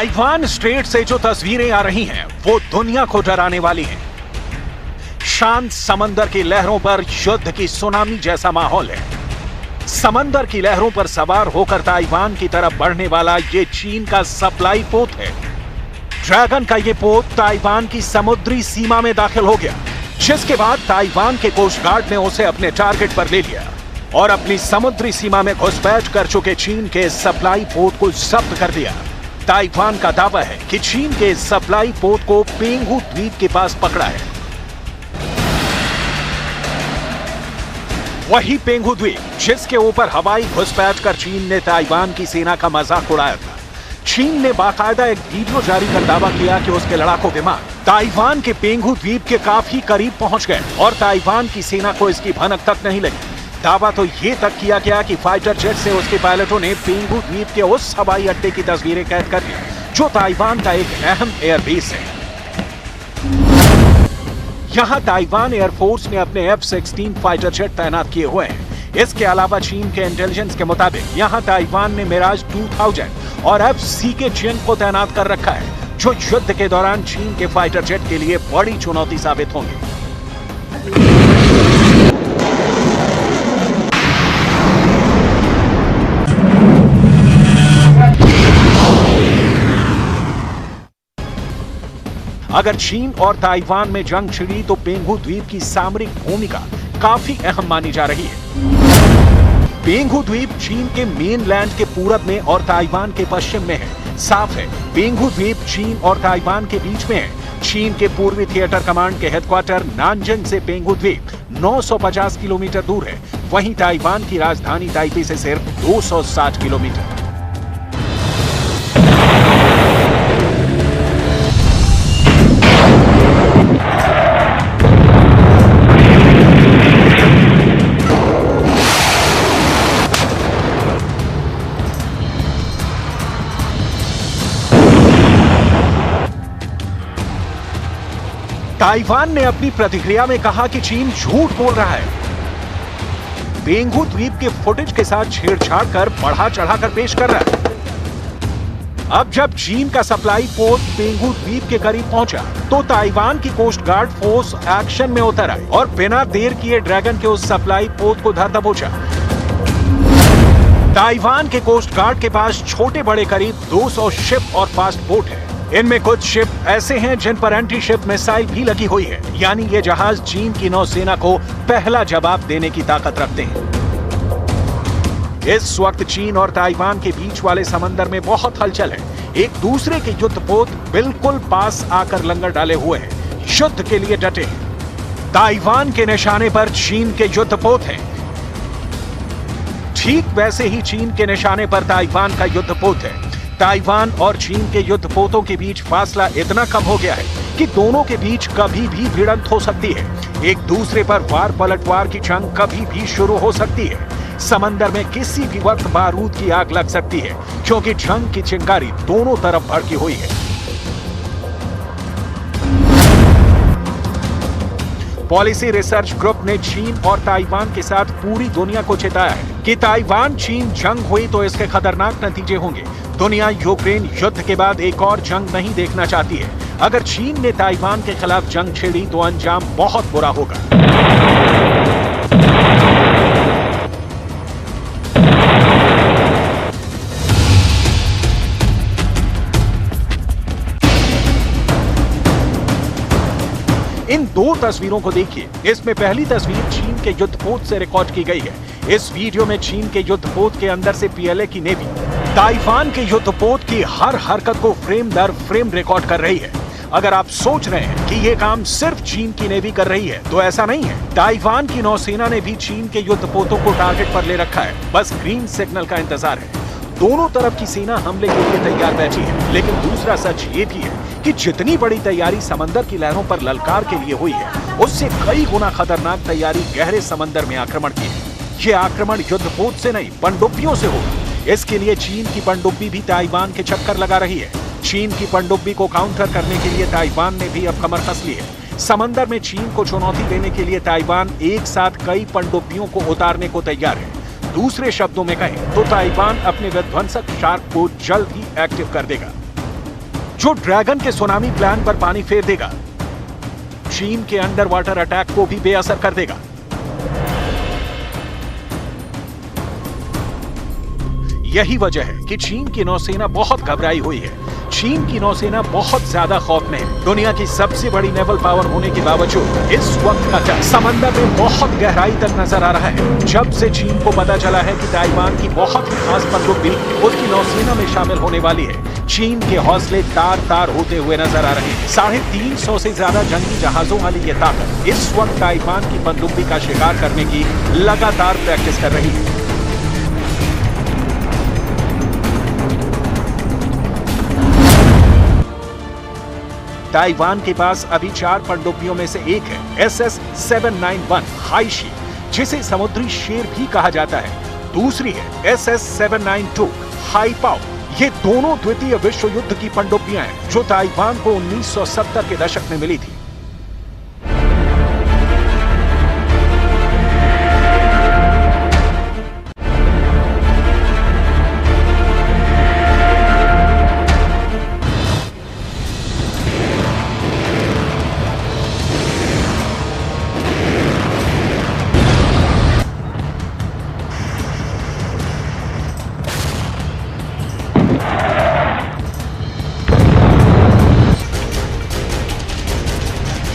Taiwan straight से जो तस्वीरें आ रही हैं, वो दुनिया को डराने वाली हैं। शांत समंदर की लहरों पर युद्ध की सुनामी जैसा माहौल है। समंदर की लहरों पर सवार होकर ताइवान की तरफ बढ़ने वाला ये चीन का सप्लाई पोत है। ड्रैगन का ये पोत ताइवान की समुद्री सीमा में दाखिल हो गया, जिसके बाद ताइवान के कोस्ट गार्ड ने उसे अपने टारगेट पर ले लिया और अपनी समुद्री सीमा में घुसपैठ कर चुके चीन के सप्लाई पोत को जब्त कर दिया। ताइवान का दावा है कि चीन के सप्लाई पोत को पेंगू द्वीप के पास पकड़ा है। वही पेंगू द्वीप जिसके ऊपर हवाई घुसपैठ कर चीन ने ताइवान की सेना का मजाक उड़ाया था। चीन ने बाकायदा एक वीडियो जारी कर दावा किया कि उसके लड़ाकू विमान ताइवान के पेंगू द्वीप के काफी करीब पहुंच गए और ताइवान की सेना को इसकी भनक तक नहीं लगी। दावा तो ये तक किया गया कि फाइटर जेट से उसके पायलटों ने पेंगू द्वीप के उस हवाई अड्डे की तस्वीरें कैद कर ली, जो ताइवान का एक अहम एयरबेस है। यहां ताइवान एयरफोर्स ने अपने F-16 फाइटर जेट तैनात किए हुए हैं। इसके अलावा चीन के इंटेलिजेंस के मुताबिक यहां ताइवान ने मिराज 2000 और F-CK-10 को तैनात कर रखा है, जो युद्ध के दौरान चीन के फाइटर जेट के लिए बड़ी चुनौती साबित होंगे। अगर चीन और ताइवान में जंग छिड़ी तो पेंगू द्वीप की सामरिक भूमिका काफी अहम मानी जा रही है। पेंगू द्वीप चीन के मेनलैंड के पूरब में और ताइवान के पश्चिम में है। साफ है, पेंगू द्वीप चीन और ताइवान के बीच में है। चीन के पूर्वी थिएटर कमांड के हेडक्वार्टर नानजिंग से पेंगू द्वीप 950 किलोमीटर दूर है। वहीं ताइवान की राजधानी ताइपे से सिर्फ 260 किलोमीटर। ताइवान ने अपनी प्रतिक्रिया में कहा कि चीन झूठ बोल रहा है। पेंगू द्वीप के फुटेज के साथ छेड़छाड़ कर बढ़ा चढ़ाकर पेश कर रहा है। अब जब चीन का सप्लाई पोत पेंगू द्वीप के करीब पहुंचा, तो ताइवान की कोस्ट गार्ड फोर्स एक्शन में उतर आई और बिना देर किए ड्रैगन के उस सप्लाई पोत को धर दबोचा। ताइवान के कोस्ट गार्ड के पास छोटे बड़े करीब 200 शिप और फास्ट बोट है। इनमें कुछ शिप ऐसे हैं जिन पर एंटी शिप मिसाइल भी लगी हुई है, यानी ये जहाज चीन की नौसेना को पहला जवाब देने की ताकत रखते हैं। इस वक्त चीन और ताइवान के बीच वाले समंदर में बहुत हलचल है। एक दूसरे के युद्धपोत बिल्कुल पास आकर लंगर डाले हुए हैं, युद्ध के लिए डटे हैं। ताइवान के निशाने पर चीन के युद्धपोत हैं। ठीक वैसे ही चीन के निशाने पर ताइवान का युद्धपोत है। ताइवान और चीन के युद्धपोतों के बीच फासला इतना कम हो गया है कि दोनों के बीच कभी भी भिड़ंत हो सकती है। एक दूसरे पर वार पलटवार की जंग कभी भी शुरू हो सकती है। समंदर में किसी भी वक्त बारूद की आग लग सकती है, क्योंकि जंग की चिंगारी दोनों तरफ भड़की हुई है। पॉलिसी रिसर्च ग्रुप ने चीन और ताइवान के साथ पूरी दुनिया को चेताया है कि ताइवान चीन जंग हुई तो इसके खतरनाक नतीजे होंगे। दुनिया यूक्रेन युद्ध के बाद एक और जंग नहीं देखना चाहती है। अगर चीन ने ताइवान के खिलाफ जंग छेड़ी तो अंजाम बहुत बुरा होगा। इन दो तस्वीरों को देखिए। इसमें पहली तस्वीर चीन के युद्धपोत से रिकॉर्ड की गई है। इस वीडियो में चीन के युद्धपोत के अंदर से PLA की नेवी ताइवान के युद्धपोत की हर हरकत को फ्रेम दर फ्रेम रिकॉर्ड कर रही है। अगर आप सोच रहे हैं कि ये काम सिर्फ चीन की नेवी कर रही है, तो ऐसा नहीं है। ताइवान की नौसेना ने भी चीन के युद्धपोतों को टारगेट पर ले रखा है। बस ग्रीन सिग्नल का इंतजार है। दोनों तरफ की सेना हमले के लिए तैयार बैठी है। लेकिन दूसरा सच ये भी है कि जितनी बड़ी तैयारी समंदर की लहरों पर ललकार के लिए हुई है, उससे कई गुना खतरनाक तैयारी गहरे समंदर में आक्रमण की है। ये आक्रमण युद्धपोत से नहीं, पनडुब्बियों से होगा। इसके लिए चीन की पनडुब्बी भी ताइवान के चक्कर लगा रही है। चीन की पनडुब्बी को काउंटर करने के लिए ताइवान ने भी अब कमर कस ली है। समंदर में चीन को चुनौती देने के लिए ताइवान एक साथ कई पनडुब्बियों को उतारने को तैयार है। दूसरे शब्दों में कहें तो ताइवान अपने विध्वंसक शार्क को जल्द ही एक्टिव कर देगा। जो ड्रैगन के सुनामी प्लान पर पानी फेर देगा, चीन के अंडर वाटर अटैक को भी बेअसर कर देगा। यही वजह है कि चीन की नौसेना बहुत घबराई हुई है। चीन की नौसेना बहुत ज्यादा खौफ में है। दुनिया की सबसे बड़ी नेवल पावर होने के बावजूद इस वक्त का डर समंदर में बहुत गहराई तक नजर आ रहा है। जब से चीन को पता चला है कि ताइवान की बहुत ही खास पनडुब्बी उसकी नौसेना में शामिल होने वाली है, चीन के हौसले तार तार होते हुए नजर आ रहे हैं। 350 से ज्यादा जंगी जहाजों वाली ये ताकत इस वक्त ताइवान की पनडुब्बी का शिकार करने की लगातार प्रैक्टिस कर रही है। ताइवान के पास अभी 4 पनडुब्बियों में से एक है SS-791 हाईशी, जिसे समुद्री शेर भी कहा जाता है। दूसरी है SS-792 हाईपाओ। ये दोनों द्वितीय विश्व युद्ध की पनडुब्बियां हैं जो ताइवान को 1970 के दशक में मिली थी।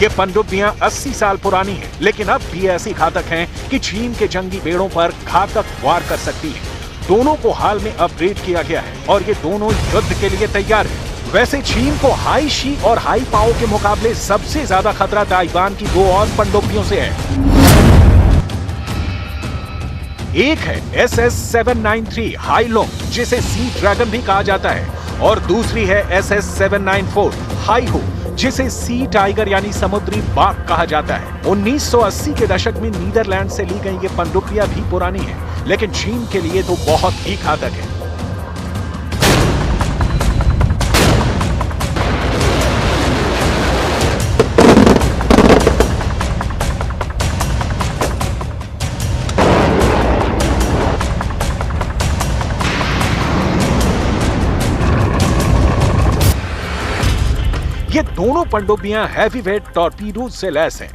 ये पनडुब्बियां 80 साल पुरानी हैं, लेकिन अब भी ऐसी घातक हैं कि चीन के जंगी बेड़ों पर घातक वार कर सकती हैं। दोनों को हाल में अपग्रेड किया गया है और ये दोनों युद्ध के लिए तैयार हैं। वैसे चीन को हाईशी और हाईपाओ के मुकाबले सबसे ज्यादा खतरा ताइवान की 2 और पनडुब्बियों से है। एक है SS-793 हाईलोंग, जिसे सी ड्रैगन भी कहा जाता है, और दूसरी है SS-794 हाईहू, जिसे सी टाइगर यानी समुद्री बाघ कहा जाता है। 1980 के दशक में नीदरलैंड से ली गई ये पनडुब्बियां भी पुरानी हैं, लेकिन चीन के लिए तो बहुत ही घातक है। ये दोनों पनडुब्बियां हैवीवेट टॉर्पीडोज से लैस हैं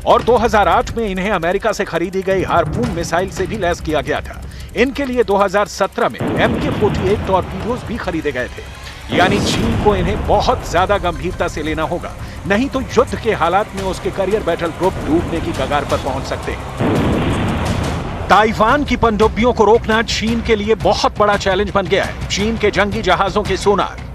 और 2008 में इन्हें अमेरिका से खरीदी गई हार्पून मिसाइल से भी लैस किया गया था। इनके लिए 2017 में MK-48 टॉर्पीडोज भी खरीदे गए थे। यानी चीन को इन्हें बहुत ज्यादा गंभीरता से लेना होगा, नहीं तो युद्ध के हालात में उसके करियर बैटल ग्रुप डूबने की कगार पर पहुंच सकते हैं। ताइवान की पनडुब्बियों को रोकना चीन के लिए बहुत बड़ा चैलेंज बन गया है। चीन के जंगी जहाजों के सोनार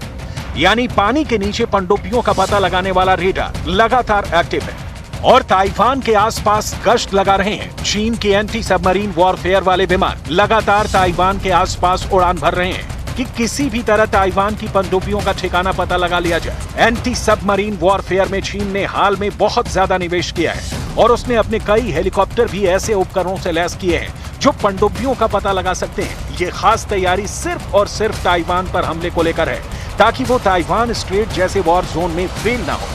यानी पानी के नीचे पनडुब्बियों का पता लगाने वाला रेडार लगातार एक्टिव है और ताइवान के आसपास गश्त लगा रहे हैं। चीन के एंटी सबमरीन वॉरफेयर वाले विमान लगातार ताइवान के आसपास उड़ान भर रहे हैं कि किसी भी तरह ताइवान की पनडुब्बियों का ठिकाना पता लगा लिया जाए। एंटी सबमरीन वॉरफेयर में चीन ने हाल में बहुत ज्यादा निवेश किया है और उसने अपने कई हेलीकॉप्टर भी ऐसे उपकरणों से लैस किए हैं जो पनडुब्बियों का पता लगा सकते हैं। ये खास तैयारी सिर्फ और सिर्फ ताइवान पर हमले को लेकर है, ताकि वो ताइवान स्ट्रेट जैसे वॉर जोन में फेल ना हो।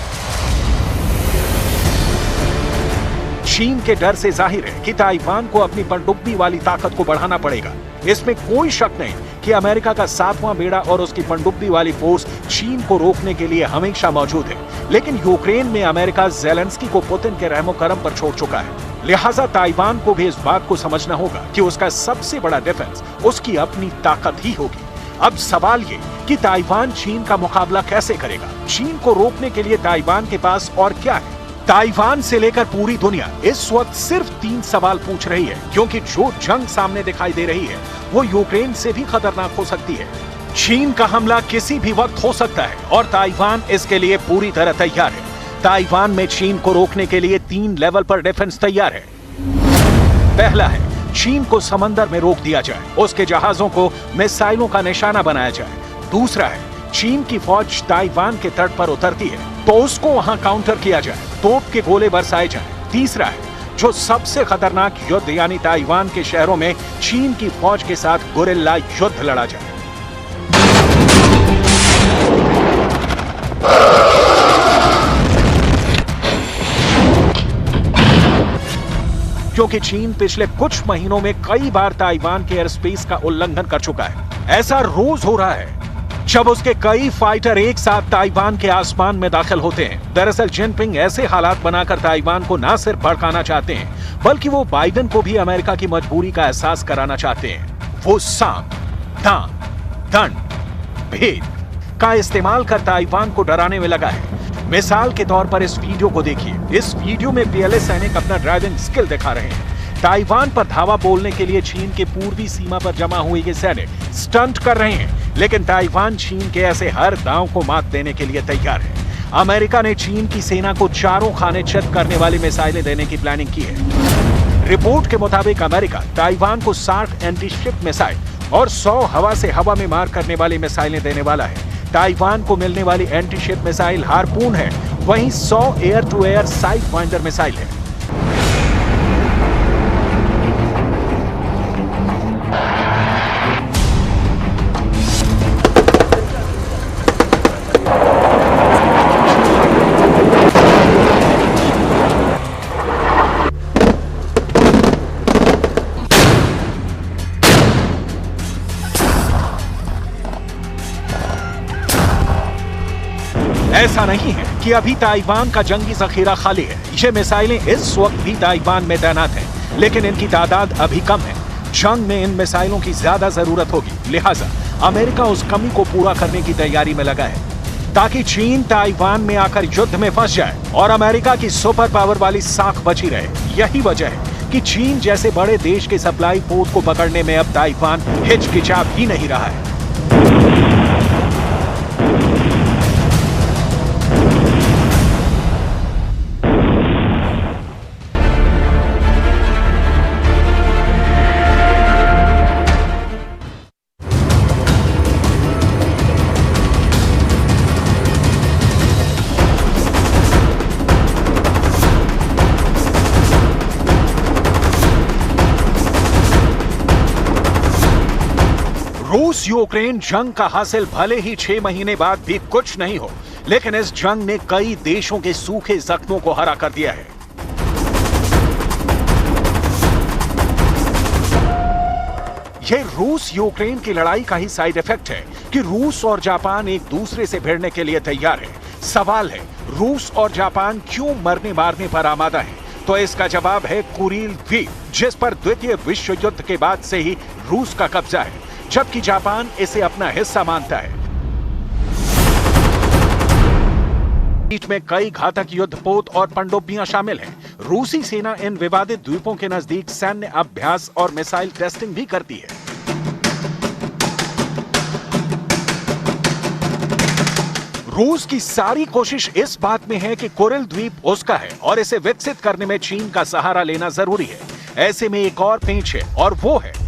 चीन के डर से जाहिर है कि ताइवान को अपनी पनडुब्बी वाली ताकत को बढ़ाना पड़ेगा। इसमें कोई शक नहीं कि अमेरिका का 7वां बेड़ा और उसकी पनडुब्बी वाली फोर्स चीन को रोकने के लिए हमेशा मौजूद है। लेकिन यूक्रेन में अमेरिका ज़ेलेंस्की को पुतिन के रहमो करम पर छोड़ चुका है। लिहाजा ताइवान को भी इस बात को समझना होगा कि उसका सबसे बड़ा डिफेंस उसकी अपनी ताकत ही होगी। अब सवाल ये कि ताइवान चीन का मुकाबला कैसे करेगा। चीन को रोकने के लिए ताइवान के पास और क्या है। ताइवान से लेकर पूरी दुनिया इस वक्त सिर्फ 3 सवाल पूछ रही है, क्योंकि जो जंग सामने दिखाई दे रही है वो यूक्रेन से भी खतरनाक हो सकती है। चीन का हमला किसी भी वक्त हो सकता है और ताइवान इसके लिए पूरी तरह तैयार है। ताइवान में चीन को रोकने के लिए 3 लेवल पर डिफेंस तैयार है। पहला है चीन को समंदर में रोक दिया जाए, उसके जहाजों को मिसाइलों का निशाना बनाया जाए। दूसरा है चीन की फौज ताइवान के तट पर उतरती है तो उसको वहां काउंटर किया जाए, तोप के गोले बरसाए जाए। तीसरा है जो सबसे खतरनाक युद्ध यानी ताइवान के शहरों में चीन की फौज के साथ गुरिल्ला युद्ध लड़ा जाए। क्योंकि चीन पिछले कुछ महीनों में कई बार ताइवान के एयर स्पेस का उल्लंघन कर चुका है। ऐसा रोज हो रहा है। जब उसके कई फाइटर एक साथ ताइवान के आसमान में दाखिल होते हैं। दरअसल जिनपिंग ऐसे हालात बनाकर ताइवान को न सिर्फ भड़काना चाहते हैं, बल्कि वो बाइडेन को भी अमेरिका की मजबूरी का एहसास कराना चाहते हैं। वो साम, दाम, दंड, भेद का इस्तेमाल कर ताइवान को डराने में लगा है। मिसाल के तौर पर इस वीडियो को देखिए। इस वीडियो में पीएलए सैनिक अपना ड्राइविंग स्किल दिखा रहे हैं। ताइवान पर धावा बोलने के लिए चीन के पूर्वी सीमा पर जमा हुए ये सैनिक स्टंट कर रहे हैं, लेकिन ताइवान चीन के ऐसे हर दांव को मात देने के लिए तैयार है। अमेरिका ने चीन की सेना को चारों खाने चित करने वाली मिसाइलें देने की प्लानिंग की है। रिपोर्ट के मुताबिक अमेरिका ताइवान को 60 एंटी शिप मिसाइल और 100 हवा से हवा में मार करने वाली मिसाइलें देने वाला है। ताइवान को मिलने वाली एंटी शिप मिसाइल हार्पून है, वहीं 100 air to air side finder missile है। ऐसा नहीं है कि अभी ताइवान का जंगी जखीरा खाली है। ये मिसाइलें इस वक्त भी ताइवान में तैनात हैं, लेकिन इनकी तादाद अभी कम है। जंग में इन मिसाइलों की ज्यादा जरूरत होगी, लिहाजा अमेरिका उस कमी को पूरा करने की तैयारी में लगा है, ताकि चीन ताइवान में आकर युद्ध में फंस जाए और अमेरिका की सुपर पावर वाली साख बची रहे। यही वजह है कि चीन जैसे बड़े देश के सप्लाई पोर्ट को पकड़ने में अब ताइवान हिचकिचा भी नहीं रहा है। रूस यूक्रेन जंग का हासिल भले ही 6 महीने बाद भी कुछ नहीं हो, लेकिन इस जंग ने कई देशों के सूखे जख्मों को हरा कर दिया है। यह रूस यूक्रेन की लड़ाई का ही साइड इफेक्ट है कि रूस और जापान एक दूसरे से भिड़ने के लिए तैयार है। सवाल है, रूस और जापान क्यों मरने मारने पर आमादा है? तो इसका जवाब है कुरिल द्वीप, जिस पर द्वितीय विश्व युद्ध के बाद से ही रूस का कब्जा है, जबकि जापान इसे अपना हिस्सा मानता है। में कई घातक युद्धपोत और पनडुब्बियां शामिल हैं। रूसी सेना इन विवादित द्वीपों के नजदीक सैन्य अभ्यास और मिसाइल टेस्टिंग भी करती है। रूस की सारी कोशिश इस बात में है कि कुरिल द्वीप उसका है और इसे विकसित करने में चीन का सहारा लेना जरूरी है। ऐसे में एक और पेंच है और वो है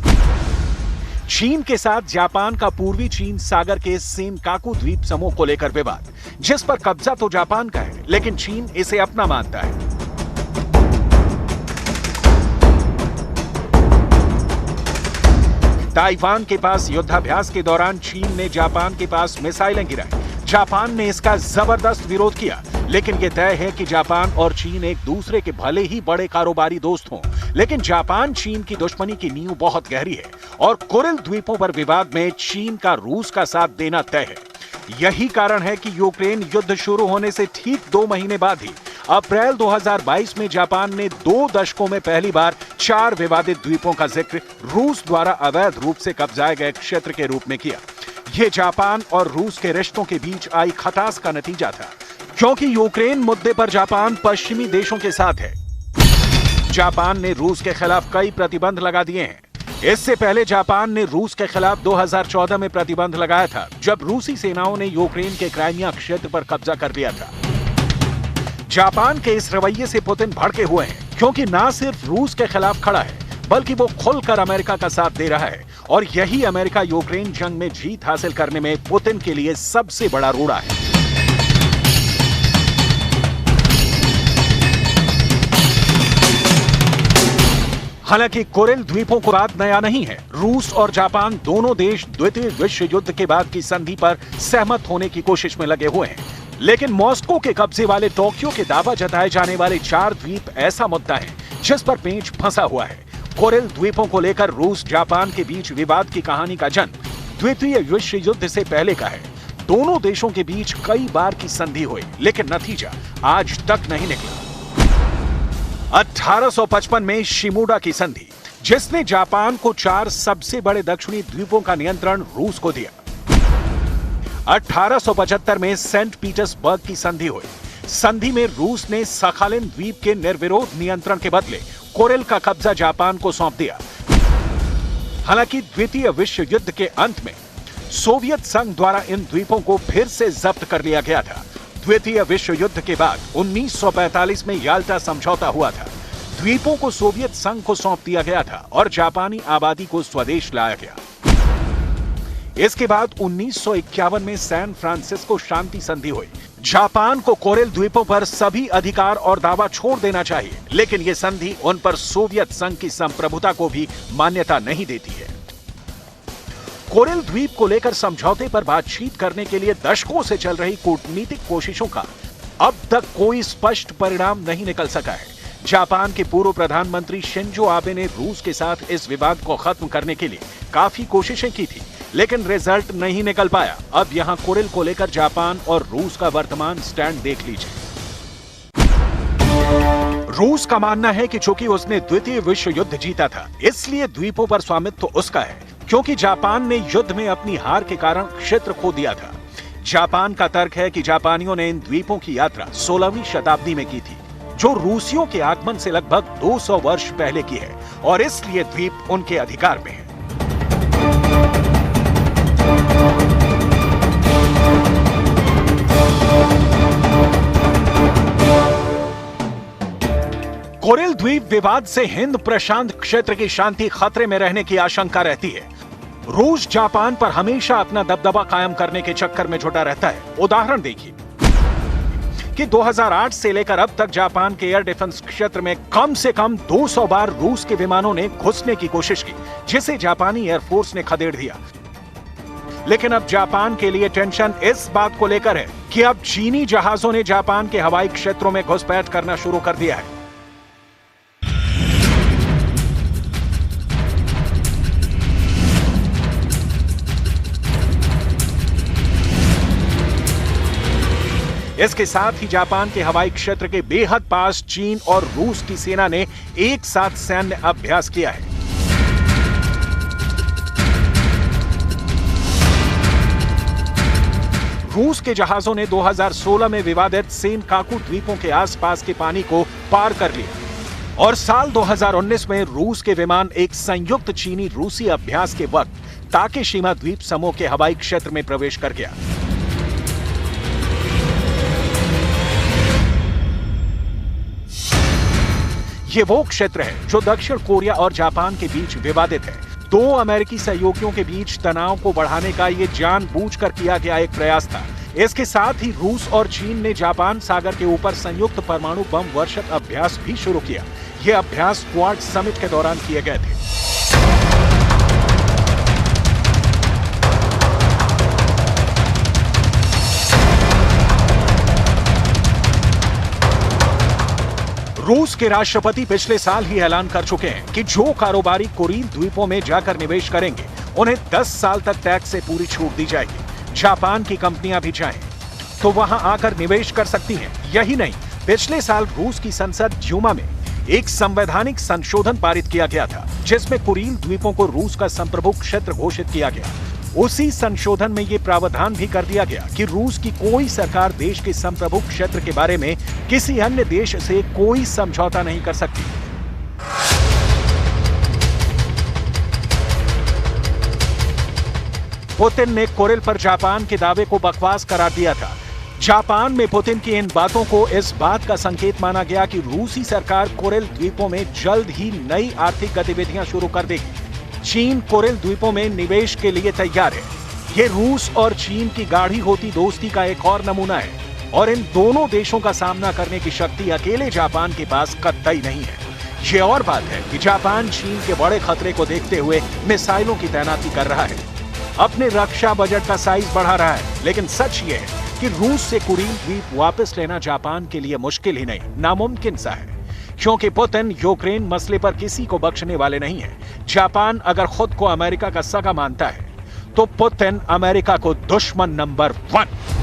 चीन के साथ जापान का पूर्वी चीन सागर के सेनकाकू द्वीप समूह को लेकर विवाद, जिस पर कब्जा तो जापान का है, लेकिन चीन इसे अपना मानता है। ताइवान के पास युद्धाभ्यास के दौरान चीन ने जापान के पास मिसाइलें गिराई। जापान ने इसका जबरदस्त विरोध किया, लेकिन यह तय है कि जापान और चीन एक दूसरे के भले ही बड़े कारोबारी दोस्त हों, लेकिन जापान चीन की दुश्मनी की नींव बहुत गहरी है और कुरिल द्वीपों पर विवाद में चीन का रूस का साथ देना तय है। यही कारण है कि यूक्रेन युद्ध शुरू होने से ठीक 2 महीने बाद ही अप्रैल 2022 में जापान ने 2 दशकों में पहली बार 4 विवादित द्वीपों का जिक्र रूस द्वारा अवैध रूप से कब्जाए गए क्षेत्र के रूप में किया। यह जापान और रूस के रिश्तों के बीच आई खटास का नतीजा था, क्योंकि यूक्रेन मुद्दे पर जापान पश्चिमी देशों के साथ है। जापान ने रूस के खिलाफ कई प्रतिबंध लगा दिए हैं। इससे पहले जापान ने रूस के खिलाफ 2014 में प्रतिबंध लगाया था, जब रूसी सेनाओं ने यूक्रेन के क्राइमिया क्षेत्र पर कब्जा कर लिया था। जापान के इस रवैये से पुतिन भड़के हुए हैं, क्योंकि न सिर्फ रूस के खिलाफ खड़ा है, बल्कि वो खुलकर अमेरिका का साथ दे रहा है और यही अमेरिका यूक्रेन जंग में जीत हासिल करने में पुतिन के लिए सबसे बड़ा रोड़ा है। हालांकि कुरिल द्वीपों को बात नया नहीं है। रूस और जापान दोनों देश द्वितीय विश्व युद्ध के बाद की संधि पर सहमत होने की कोशिश में लगे हुए हैं, लेकिन मॉस्को के कब्जे वाले टोक्यो के दावा जताए जाने वाले 4 द्वीप ऐसा मुद्दा है जिस पर पेंच फंसा हुआ है। कुरिल द्वीपों को लेकर रूस जापान के बीच विवाद की कहानी का जन्म द्वितीय विश्व युद्ध से पहले का है। दोनों देशों के बीच कई बार की संधि हुई, लेकिन नतीजा आज तक नहीं निकला। 1855 में शिमोगा की संधि, जिसने जापान को 4 सबसे बड़े दक्षिणी द्वीपों का नियंत्रण रूस को दिया। 1875 में सेंट पीटर्सबर्ग की संधि हुई। संधि में रूस ने सखालिन द्वीप के निर्विरोध नियंत्रण के बदले कोरेल का कब्जा जापान को सौंप दिया। हालांकि द्वितीय विश्व युद्ध के अंत में सोवियत संघ द्वारा इन द्वीपों को फिर से जब्त कर लिया गया था। द्वितीय विश्व युद्ध के बाद 1945 में याल्टा समझौता हुआ था। द्वीपों को सोवियत संघ को सौंप दिया गया था और जापानी आबादी को स्वदेश लाया गया। इसके बाद 1951 में सैन फ्रांसिस्को शांति संधि हुई। जापान को कोरेल द्वीपों पर सभी अधिकार और दावा छोड़ देना चाहिए, लेकिन यह संधि उन पर सोवियत संघ की संप्रभुता को भी मान्यता नहीं देती है। कोरेल द्वीप को लेकर समझौते पर बातचीत करने के लिए दशकों से चल रही कूटनीतिक कोशिशों का अब तक कोई स्पष्ट परिणाम नहीं निकल सका है। जापान के पूर्व प्रधानमंत्री शिंजो आबे ने रूस के साथ इस विवाद को खत्म करने के लिए काफी कोशिशें की थी, लेकिन रिजल्ट नहीं निकल पाया। अब यहां कोरेल को लेकर जापान और रूस का वर्तमान स्टैंड देख लीजिए। रूस का मानना है कि चूंकि उसने द्वितीय विश्व युद्ध जीता था, इसलिए द्वीपों पर स्वामित्व उसका है, क्योंकि जापान ने युद्ध में अपनी हार के कारण क्षेत्र खो दिया था। जापान का तर्क है कि जापानियों ने इन द्वीपों की यात्रा 16वीं शताब्दी में की थी, जो रूसियों के आगमन से लगभग 200 वर्ष पहले की है, और इसलिए द्वीप उनके अधिकार में है। कोरेल द्वीप विवाद से हिंद प्रशांत क्षेत्र की शांति खतरे में रहने की आशंका रहती है। रूस जापान पर हमेशा अपना दबदबा कायम करने के चक्कर में जुटा रहता है। उदाहरण देखिए कि 2008 से लेकर अब तक जापान के एयर डिफेंस क्षेत्र में कम से कम 200 बार रूस के विमानों ने घुसने की कोशिश की, जिसे जापानी एयरफोर्स ने खदेड़ दिया। लेकिन अब जापान के लिए टेंशन इस बात को लेकर है कि अब चीनी जहाजों ने जापान के हवाई क्षेत्रों में घुसपैठ करना शुरू कर दिया है। इसके साथ ही जापान के हवाई क्षेत्र के बेहद पास चीन और रूस की सेना ने एक साथ सैन्य अभ्यास किया है। रूस के जहाजों ने 2016 में विवादित सेनकाकू द्वीपों के आसपास के पानी को पार कर लिया, और साल 2019 में रूस के विमान एक संयुक्त चीनी रूसी अभ्यास के वक्त ताकेशिमा द्वीप समूह के हवाई क्षेत्र में प्रवेश कर गया। ये वो क्षेत्र है जो दक्षिण कोरिया और जापान के बीच विवादित है। दो अमेरिकी सहयोगियों के बीच तनाव को बढ़ाने का ये जानबूझकर किया गया एक प्रयास था। इसके साथ ही रूस और चीन ने जापान सागर के ऊपर संयुक्त परमाणु बम वर्षक अभ्यास भी शुरू किया। ये अभ्यास क्वाड समिट के दौरान किए गए थे। रूस के राष्ट्रपति पिछले साल ही ऐलान कर चुके हैं कि जो कारोबारी कोरिल द्वीपों में जाकर निवेश करेंगे, उन्हें 10 साल तक टैक्स से पूरी छूट दी जाएगी। जापान की कंपनियां भी चाहें तो वहां आकर निवेश कर सकती हैं। यही नहीं, पिछले साल रूस की संसद ड्यूमा में एक संवैधानिक संशोधन पारित किया गया था, जिसमें कुरील द्वीपों को रूस का संप्रभु क्षेत्र घोषित किया गया। उसी संशोधन में यह प्रावधान भी कर दिया गया कि रूस की कोई सरकार देश के संप्रभु क्षेत्र के बारे में किसी अन्य देश से कोई समझौता नहीं कर सकती। पुतिन ने कोरेल पर जापान के दावे को बकवास करार दिया था। जापान में पुतिन की इन बातों को इस बात का संकेत माना गया कि रूसी सरकार कोरेल द्वीपों में जल्द ही नई आर्थिक गतिविधियां शुरू कर देगी। चीन कोरेल द्वीपों में निवेश के लिए तैयार है। ये रूस और चीन की गाढ़ी होती दोस्ती का एक और नमूना है, और इन दोनों देशों का सामना करने की शक्ति अकेले जापान के पास कतई नहीं है। ये और बात है कि जापान चीन के बड़े खतरे को देखते हुए मिसाइलों की तैनाती कर रहा है, अपने रक्षा बजट का साइज बढ़ा रहा है। लेकिन सच ये है कि रूस से कुरील द्वीप वापस लेना जापान के लिए मुश्किल ही नहीं, नामुमकिन सा है, क्योंकि पुतिन यूक्रेन मसले पर किसी को बख्शने वाले नहीं है। जापान अगर खुद को अमेरिका का सगा मानता है तो पुतिन अमेरिका को दुश्मन नंबर 1।